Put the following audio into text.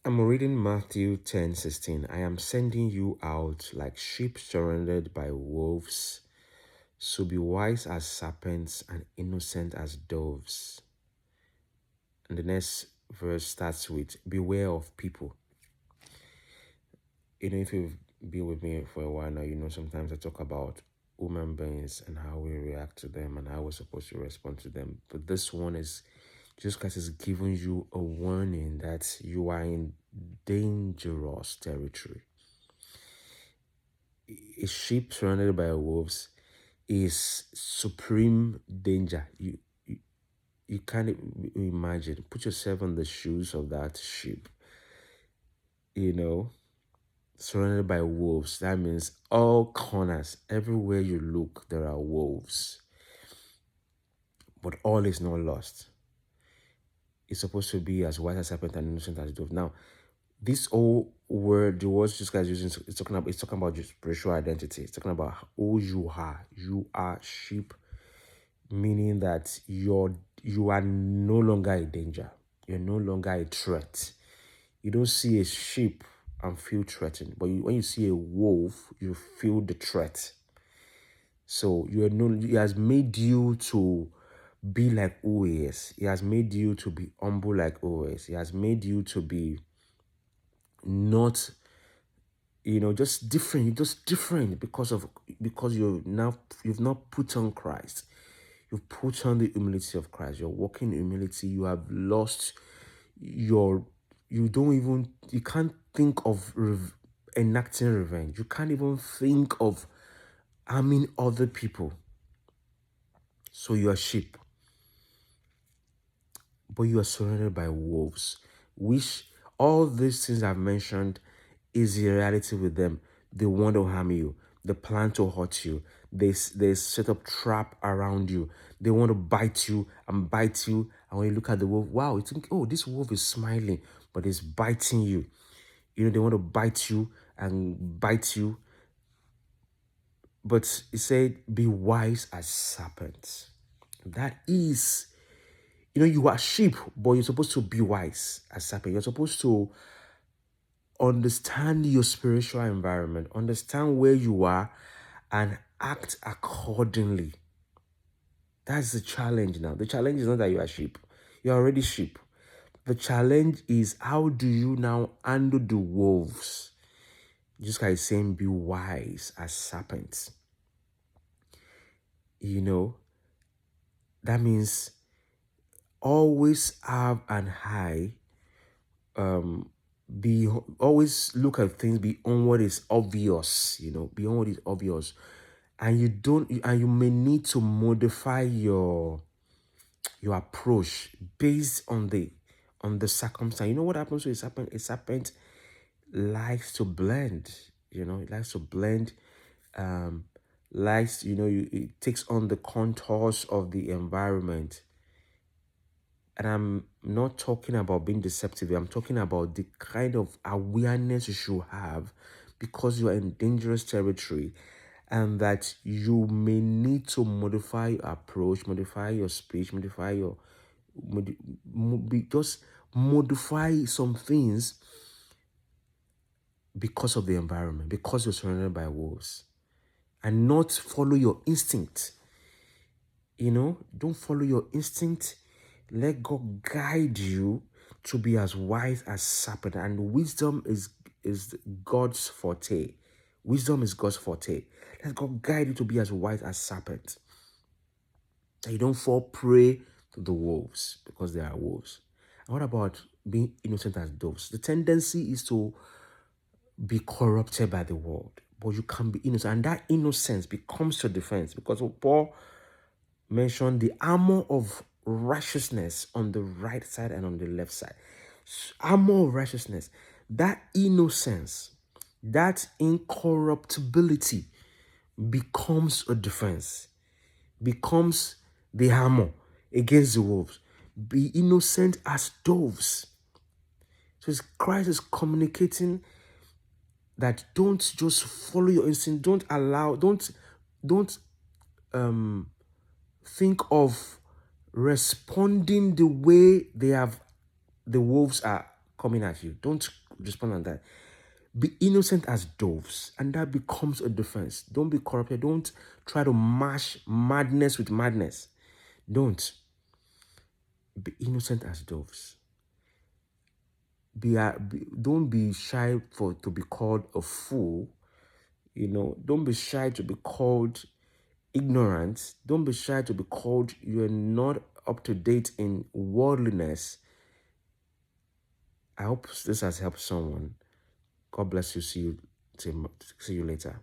I'm reading Matthew 10:16. I am sending you out like sheep surrounded by wolves. So be wise as serpents and innocent as doves. And the next verse starts with beware of people. If you've been with me for a while now, sometimes I talk about human beings and how we react to them and how we're supposed to respond to them. But this one is Jesus Christ is giving you a warning that you are in dangerous territory. A sheep surrounded by wolves is supreme danger. You can't imagine. Put yourself in the shoes of that sheep. You know, surrounded by wolves. That means all corners, everywhere you look, there are wolves. But all is not lost. It's supposed to be as white as serpent and innocent as dove. Now, this whole word, the words this guy's using, it's talking about your spiritual identity. It's talking about who you are. You are sheep, meaning that you are no longer a danger. You're no longer a threat. You don't see a sheep and feel threatened, but when you see a wolf, you feel the threat. So he has made you to be like who he is. He has made you to be humble like who he is. He has made you to be not, just different. You're just different because you've not put on Christ. You've put on the humility of Christ. You're walking in humility. You have lost your, you can't think of enacting revenge. You can't even think of harming other people. So you are sheep, but you are surrounded by wolves, which all these things I've mentioned is the reality with them. They want to harm you. They plan to hurt you. They set up trap around you. They want to bite you and bite you. And when you look at the wolf, wow, you think, oh, this wolf is smiling, but it's biting you. They want to bite you and bite you. But he said, be wise as serpents. That is, you are sheep, but you're supposed to be wise as serpent. You're supposed to understand your spiritual environment, understand where you are, and act accordingly. That's the challenge now. The challenge is not that you are sheep. You're already sheep. The challenge is how do you now handle the wolves? Just like saying be wise as serpents. That means always have an eye, be always look at things beyond what is obvious, beyond what is obvious. And you may need to modify your approach based on the circumstance. You know what happens to a serpent? A serpent likes to blend, it likes to blend, it takes on the contours of the environment. And I'm not talking about being deceptive. I'm talking about the kind of awareness you should have because you are in dangerous territory, and that you may need to modify your approach, modify your speech, modify your just modify some things because of the environment, because you're surrounded by wolves, and not follow your instinct. Don't follow your instinct. Let God guide you to be as wise as serpent. And wisdom is God's forte. Wisdom is God's forte. Let God guide you to be as wise as serpent. That you don't fall prey to the wolves, because they are wolves. And what about being innocent as doves? The tendency is to be corrupted by the world, but you can be innocent. And that innocence becomes your defense, because Paul mentioned the armor of righteousness on the right side and on the left side. Armor of righteousness, that innocence, that incorruptibility becomes a defense, becomes the armor against the wolves. Be innocent as doves. So Christ is communicating that don't just follow your instinct. Don't think of responding the way the wolves are coming at you. Don't respond on that. Be innocent as doves, and that becomes a defense. Don't be corrupted. Don't try to mash madness with madness. Don't. Be innocent as doves. Don't be shy for to be called a fool. Don't be shy to be called ignorant. Don't be shy to be called you're not up to date in worldliness. I hope this has helped someone. God bless you. See you later.